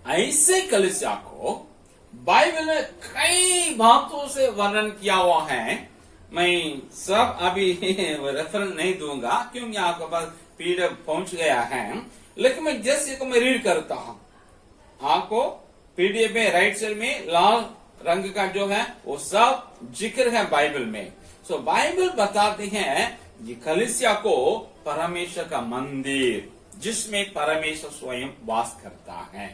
ऐसे कलीसिया को बाइबल में कई बातों से वर्णन किया हुआ है। मैं सब अभी रेफरेंस नहीं दूंगा क्योंकि आपके पास पीडीएफ पहुंच गया है, लेकिन मैं जैसे को मैं रीड करता हूं। आपको पीडीएफ में राइट साइड में लाल रंग का जो है वो सब जिक्र है बाइबल में। सो बाइबल बताते हैं ये कलीसिया को परमेश्वर का मंदिर जिसमें परमेश्वर स्वयं वास करता है।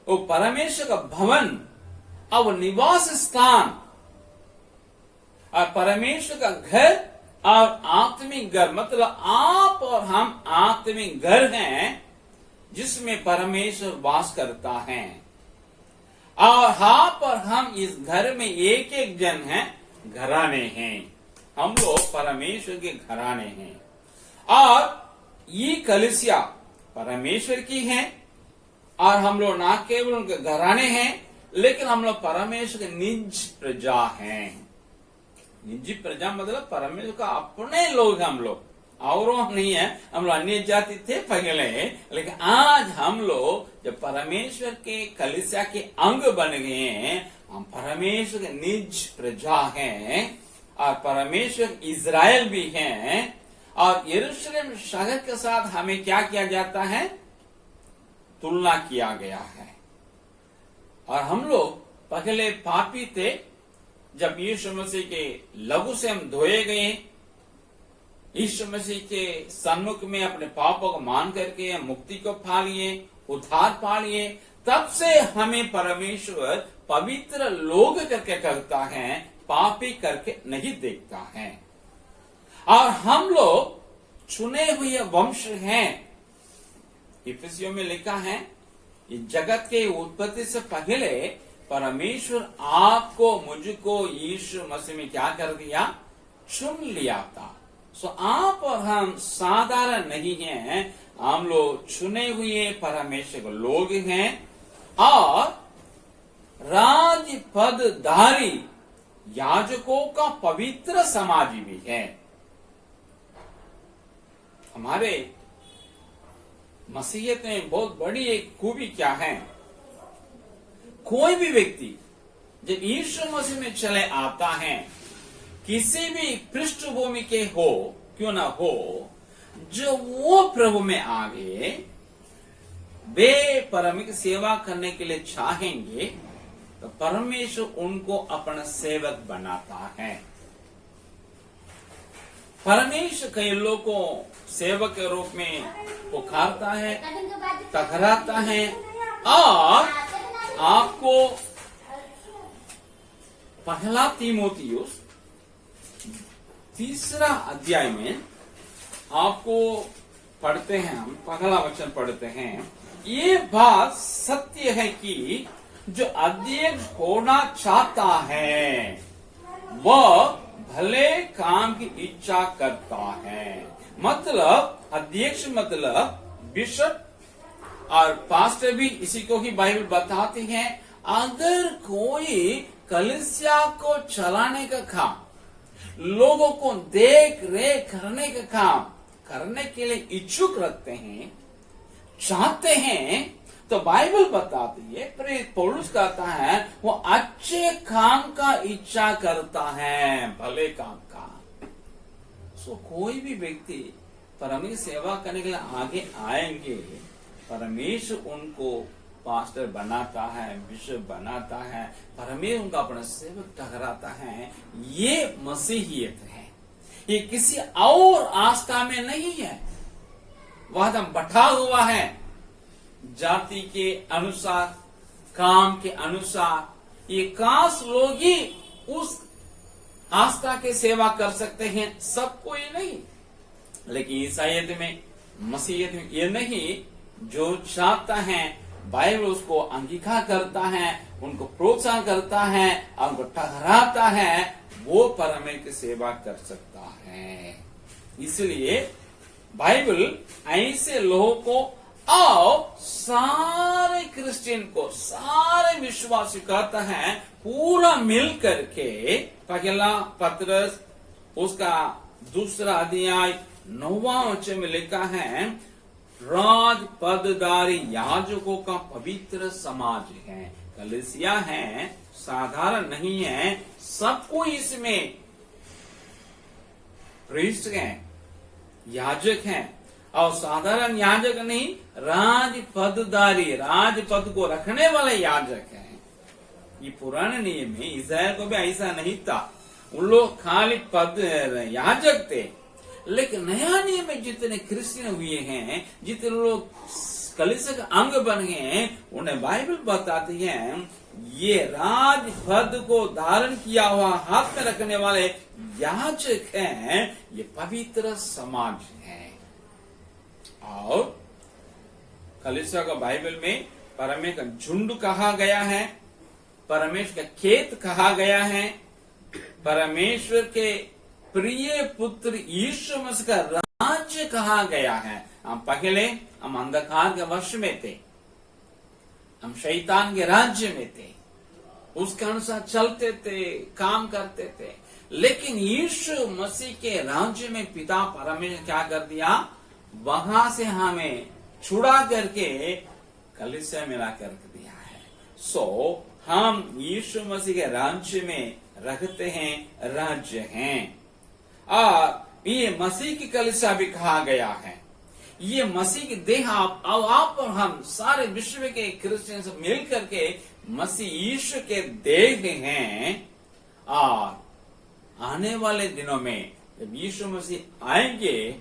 वो परमेश्वर का भवन और निवास स्थान और परमेश्वर का घर और आत्मिक घर, मतलब आप और हम आत्मिक घर हैं जिसमें परमेश्वर वास करता है। और आप और हम इस घर में एक एक जन हैं, घराने हैं। हम लोग परमेश्वर के घराने हैं और ये कलीसिया परमेश्वर की है और हम लोग ना केवल उनके घराने हैं लेकिन हम लोग परमेश्वर के निज प्रजा हैं। निजी प्रजा मतलब परमेश्वर का अपने लोग हम लोग, और नहीं है। हम लोग अन्य जाति थे पहले, लेकिन आज हम लोग जब परमेश्वर के कलीसिया के अंग बन गए हैं, हम परमेश्वर के निज प्रजा हैं और परमेश्वर इज़राइल भी हैं। और यरूशलेम शहर के साथ हमें क्या किया जाता है? तुलना किया गया है। और हम लोग पहले पापी थे, जब यीशु मसीह के लहू से हम धोए गए, यीशु मसीह के सन्मुख में अपने पापों को मान करके मुक्ति को पा लिए, उद्धार पा लिए, तब से हमें परमेश्वर पवित्र लोग करके कहता है, पापी करके नहीं देखता है। और हम लोग चुने हुए वंश हैं। इफिसियों में लिखा है, इस जगत के उत्पत्ति से पहले परमेश्वर आपको मुझको यीशु मसीह में क्या कर दिया? चुन लिया था। सो आप और हम साधारण नहीं हैं, हम लोग चुने हुए परमेश्वर के लोग हैं और राज पदधारी याजकों का पवित्र समाजी भी है। हमारे मसीहत में बहुत बड़ी एक खूबी क्या है? कोई भी व्यक्ति जब यीशु मसीह में चले आता है, किसी भी पृष्ठभूमि के हो क्यों ना हो, जो वो प्रभु में आगे वे परमेश्वर सेवा करने के लिए चाहेंगे तो परमेश्वर उनको अपना सेवक बनाता है। परमेश्वर कई लोगों को सेवक के रूप में पुकारता है, टकराता है। और आपको पहला तीमुथियुस 3 अध्याय में आपको पढ़ते हैं, हम पहला वचन पढ़ते हैं। ये बात सत्य है कि जो अध्यक्ष होना चाहता है वह भले काम की इच्छा करता है। मतलब अध्यक्ष मतलब बिशप और पास्टर भी इसी को ही बाइबल बताते हैं। अगर कोई कलीसिया को चलाने का काम, लोगों को देख रेख करने का काम करने के लिए इच्छुक रखते हैं, चाहते हैं, तो बाइबल बताती है, प्रेरित पौलुस कहता है, वो अच्छे काम का इच्छा करता है, भले काम का। सो कोई भी व्यक्ति परमेश्वर सेवा करने के लिए आगे आएंगे, परमेश्वर उनको पास्टर बनाता है, बिशप बनाता है, परमेश्वर उनका अपना सेवक ठहराता है। ये मसीहियत है, ये किसी और आस्था में नहीं है। वह तो बैठा हुआ है जाति के अनुसार, काम के अनुसार। ये काश लोग ही उस आस्था के सेवा कर सकते हैं, सब कोई नहीं। लेकिन ईसाइयत में, मसीहियत में ये नहीं। जो चाहता है बाइबल उसको अंगीकार करता है, उनको प्रोत्साहन करता है और उनको ठहराता है, वो परमेश्वर की सेवा कर सकता है। इसलिए बाइबल ऐसे लोगों को और सारे क्रिश्चियन को, सारे विश्वासी कहता है, पूरा मिल करके पहला पत्रस उसका 2 अध्याय 9वां वचन में लिखा है, राज पदधारी याजकों का पवित्र समाज है। कलीसिया है, साधारण नहीं है, सबको इसमें प्रीस्ट हैं, याजक हैं, और साधारण याजक नहीं, राज पदधारी, राज पद को रखने वाले याजक हैं। ये पुराने नियम में इस्राएल को भी ऐसा नहीं था, उन लोग खाली पद याजक थे। लेकिन नया नियम में जितने क्रिश्चियन हुए हैं, जितने लोग कलीसिया का अंग बन गए हैं, उन्हें बाइबल बताती है ये राज पद को धारण किया हुआ हाथ में रखने वाले याजक हैं, ये पवित्र समाज है। और कलीसिया को बाइबल में परमेश्वर का झुंड कहा गया है, परमेश्वर का खेत कहा गया है, परमेश्वर के प्रिय पुत्र यीशु मसीह का राज्य कहा गया है। हम अंधकार के वश में थे, हम शैतान के राज्य में थे, उसके अनुसार चलते थे, काम करते थे। लेकिन यीशु मसीह के राज्य में पिता परमेश्वर क्या कर दिया, वहां से हमें छुड़ा करके कलीसिया में ला कर दिया है। हम यीशु मसीह के राज्य में रखते हैं, राज्य हैं। और ये मसीह की कलीसिया भी कहा गया है। ये मसीह की देह आप और हम सारे विश्व के क्रिश्चियन से मिल करके मसीह यीशु के देह हैं। और आने वाले दिनों में जब यीशु मसीह आएंगे,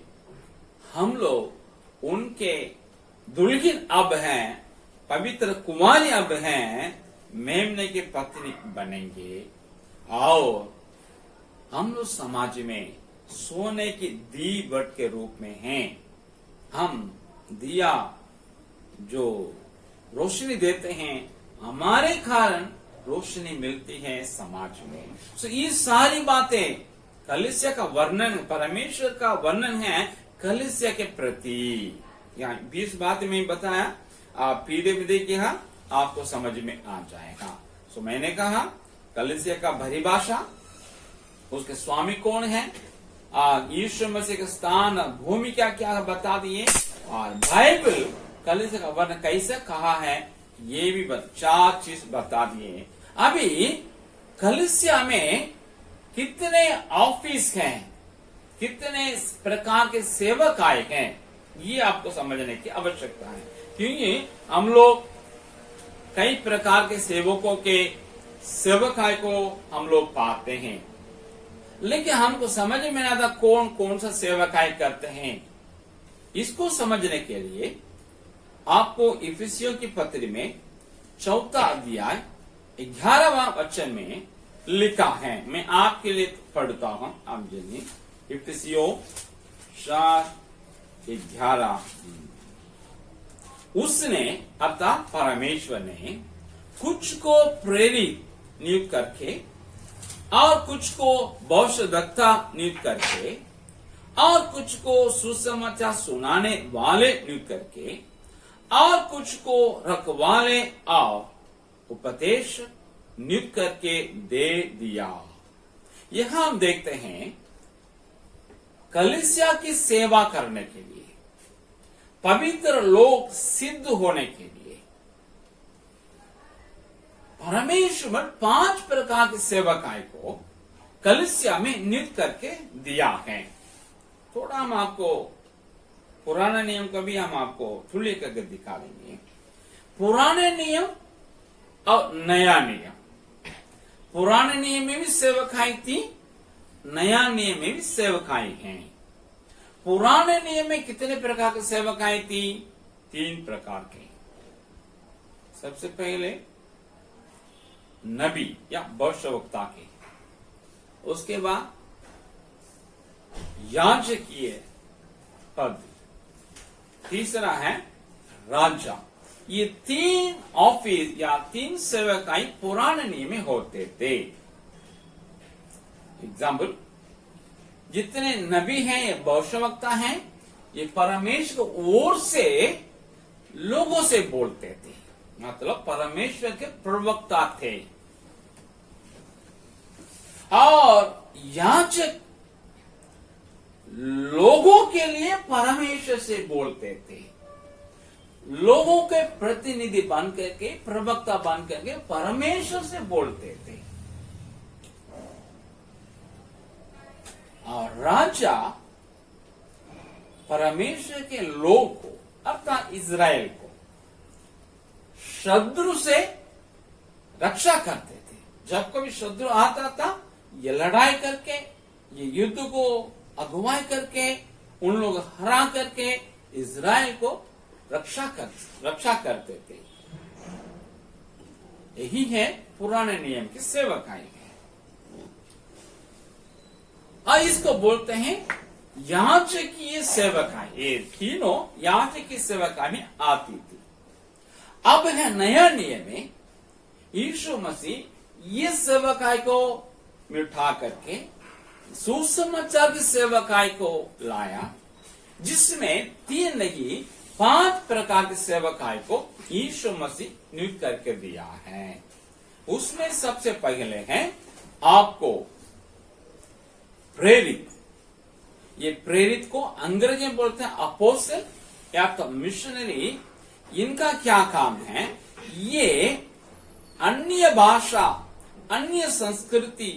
हम लोग उनके दुल्हन अब हैं, पवित्र कुमारी अब हैं, मेमने की पत्नी बनेंगे। और हम लोग समाज में सोने की दीवट के रूप में हैं। हम दिया जो रोशनी देते हैं, हमारे कारण रोशनी मिलती है समाज में। ये सारी बातें कलीसिया का वर्णन, परमेश्वर का वर्णन है कलीसिया के प्रति। यहाँ 20 बातें में बताया, आप पीढ़ी देखिएगा, आपको समझ में आ जाएगा। मैंने कहा कलीसिया का परिभाषा, उसके स्वामी कौन है, यीशु मसीह का स्थान, भूमि क्या क्या बता दिए, और बाइबल कलीसिया का वर्णन कैसे कहा है ये भी 4 चीज बता दिए। अभी कलीसिया में कितने ऑफिस हैं, कितने प्रकार के सेवक आए हैं, ये आपको समझने की आवश्यकता है। क्योंकि हम लोग कई प्रकार के सेवकों के सेवकाई को हम लोग पाते हैं, लेकिन हमको समझ में नहीं आता कौन कौन सा सेवकाई करते हैं। इसको समझने के लिए आपको इफिसियों की पत्री में 4 अध्याय 11वां वचन में लिखा है। मैं आपके लिए पढ़ता हूं, आप जानिए। इफिसियों 4:11, उसने अर्थात परमेश्वर ने कुछ को प्रेरित नियुक्त करके, और कुछ को भविष्यद्वक्ता नियुक्त करके, और कुछ को सुसमाचार सुनाने वाले नियुक्त करके, और कुछ को रखवाले और उपदेश नियुक्त करके दे दिया। यहां हम देखते हैं कलीसिया की सेवा करने के लिए, पवित्र लोग सिद्ध होने के लिए परमेश्वर 5 प्रकार के सेवकाई को कलीसिया में नियुक्त करके दिया है। थोड़ा हम आपको पुराना नियम का भी हम आपको खुले करके दिखा देंगे। पुराने नियम और नया नियम, पुराने नियम में भी सेवकाई थी, नया नियम में भी सेवकाई है। पुराने नियम में कितने प्रकार की सेवकाई थी? 3 प्रकार की। सबसे पहले नबी या भविष्यवक्ता के, उसके बाद याजकीय पद, तीसरा है राजा। ये 3 ऑफिस या 3 सेवकाई पुराने नियम में होते थे। एग्जाम्पल, जितने नबी हैं ये भविष्यवक्ता हैं, ये परमेश्वर की ओर से लोगों से बोलते थे, मतलब परमेश्वर के प्रवक्ता थे। और याजक लोगों के लिए परमेश्वर से बोलते थे। लोगों के प्रतिनिधि बन करके, प्रवक्ता बन करके परमेश्वर से बोलते थे। और राजा परमेश्वर के लोग को अर्थात इज़राइल को शत्रु से रक्षा करते थे। जब कभी शत्रु आता था, ये लड़ाई करके, ये युद्ध को अगुवाई करके, उन लोग हरा करके इज़राइल को रक्षा करते थे। यही है पुराने नियम की सेवकाई है। और इसको बोलते हैं याजक की ये सेवकाई, ये तीनों याजक की सेवकाई में आती थी। अब है नया नियम में यीशु मसीह ये सेवकाई को मिटा करके सुसमाचार की सेवकाई को लाया, जिसमें 3 नहीं 5 प्रकार की सेवकाई को यीशु मसीह नियुक्त करके दिया है। उसमें सबसे पहले है आपको प्रेरित। ये प्रेरित को अंग्रेजी में बोलते हैं अपोस्टल या तो मिशनरी। इनका क्या काम है? ये अन्य भाषा, अन्य संस्कृति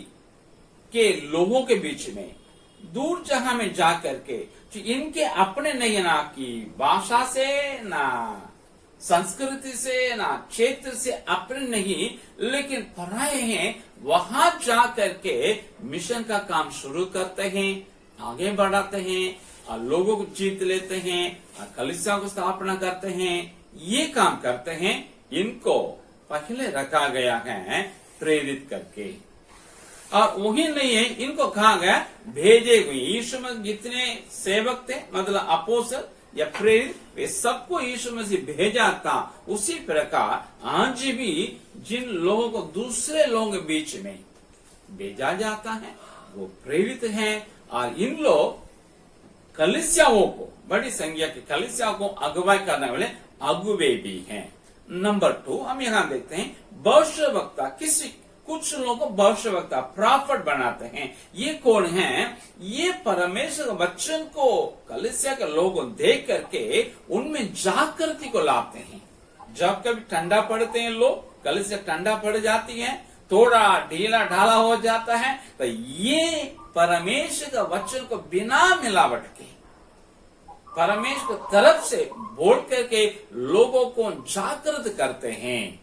के लोगों के बीच में दूर जगह में जाकर के, जो इनके अपने नहीं, ना की भाषा से, ना संस्कृति से, ना क्षेत्र से अपने नहीं, लेकिन पराये हैं, वहां जाकर के मिशन का काम शुरू करते हैं, आगे बढ़ाते हैं और लोगों को जीत लेते हैं और कलीसिया को स्थापना करते हैं। ये काम करते हैं। इनको पहले रखा गया है प्रेरित करके। और वही नहीं है, इनको कहा गया भेजे हुए। यीशु में जितने सेवक थे, मतलब अपोस्तल या प्रेरित, वे सबको यीशु मसीह भेजा था। उसी प्रकार आज भी जिन लोगों को दूसरे लोगों के बीच में भेजा जाता है वो प्रेरित हैं। और इन लोग कलीसियाओं को, बड़ी संख्या के कलीसिया को अगुवाई करने वाले अगुवे भी हैं। नंबर 2 हम यहाँ देखते हैं भविष्यवक्ता। कुछ लोगों को भविष्यवक्ता, प्रॉफिट बनाते हैं। ये कौन हैं? ये परमेश्वर के वचन को कलीसिया के लोगों देख करके उनमें जागृति को लाते हैं। जब कभी ठंडा पड़ते हैं लोग, कलीसिया ठंडा पड़ जाती है, थोड़ा ढीला ढाला हो जाता है, तो ये परमेश्वर का वचन को बिना मिलावट के परमेश्वर की तरफ से बोल करके लोगों को जागृत करते हैं।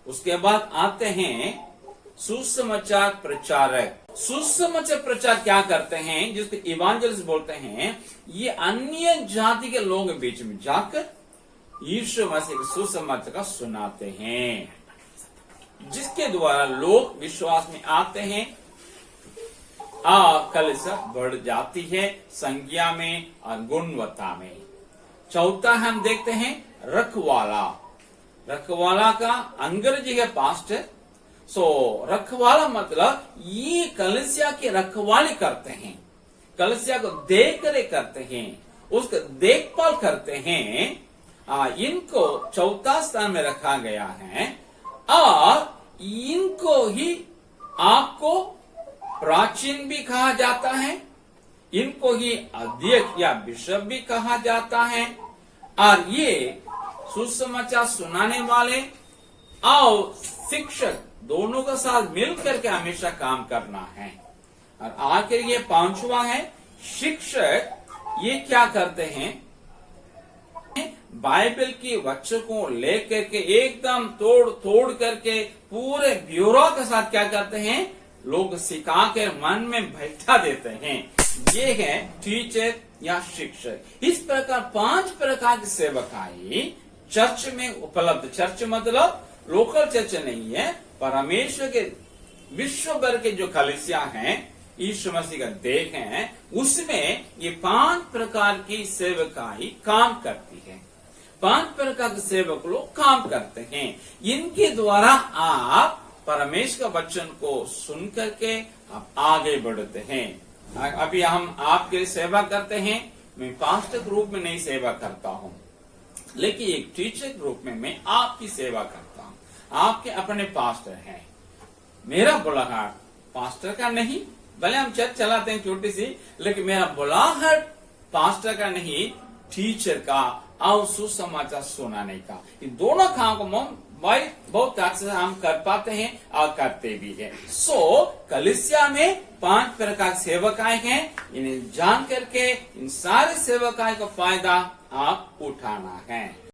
उसके बाद आते हैं सुसमाचार प्रचारक। सुसमाचार प्रचार क्या करते हैं? जिसको इवांजलिस्ट बोलते हैं। ये अन्य जाति के लोगों के बीच में जाकर यीशु मसीह के सुसमाचार का सुनाते हैं, जिसके द्वारा लोग विश्वास में आते हैं और कलीसिया बढ़ जाती है संख्या में और गुणवत्ता में। चौथा हम देखते हैं रखवाला। रखवाला का अंग्रेजी है पास्टर। रखवाला मतलब ये कलीसिया की रखवाली करते हैं, कलीसिया को देख रेख करते हैं, उसको देखभाल करते हैं। इनको चौथा स्थान में रखा गया है। और इनको ही आपको प्राचीन भी कहा जाता है, इनको ही अध्यक्ष या बिशप भी कहा जाता है। और ये सुसमाचार सुनाने वाले और शिक्षक दोनों के साथ मिलकर के हमेशा काम करना है। और आखिर ये 5वां है शिक्षक। ये क्या करते हैं? बाइबल की वचन को लेकर के एकदम तोड़ करके पूरे ब्यूरो के साथ क्या करते हैं? लोग सिखा के मन में बैठा देते हैं। ये है टीचर या शिक्षक। इस प्रकार 5 प्रकार की सेवकाई चर्च में उपलब्ध। चर्च मतलब लोकल चर्च नहीं है, परमेश्वर के विश्व भर के जो कलीसिया हैं, यीशु मसीह का देह हैं, उसमें ये 5 प्रकार की सेवकाई काम करती है। 5 प्रकार के सेवक लोग काम करते हैं। इनके द्वारा आप परमेश्वर का वचन को सुन करके आप आगे बढ़ते हैं। अभी हम आपके सेवा करते हैं। मैं पास्टर के रूप में नहीं सेवा करता हूँ, लेकिन एक टीचर के रूप में मैं आपकी सेवा करता हूँ। आपके अपने पास्टर हैं। मेरा बुलाहट पास्टर का नहीं, भले हम चर्च चलाते हैं छोटी सी, लेकिन मेरा बुलाहट पास्टर का नहीं, टीचर का और सुसमाचार सुनाने का। इन दोनों काम को भाई बहुत अच्छे से हम कर पाते हैं और करते भी हैं। कलीसिया में 5 प्रकार सेवकाएं हैं। इन्हें जान करके इन सारे सेवकाएं का फायदा आप उठाना है।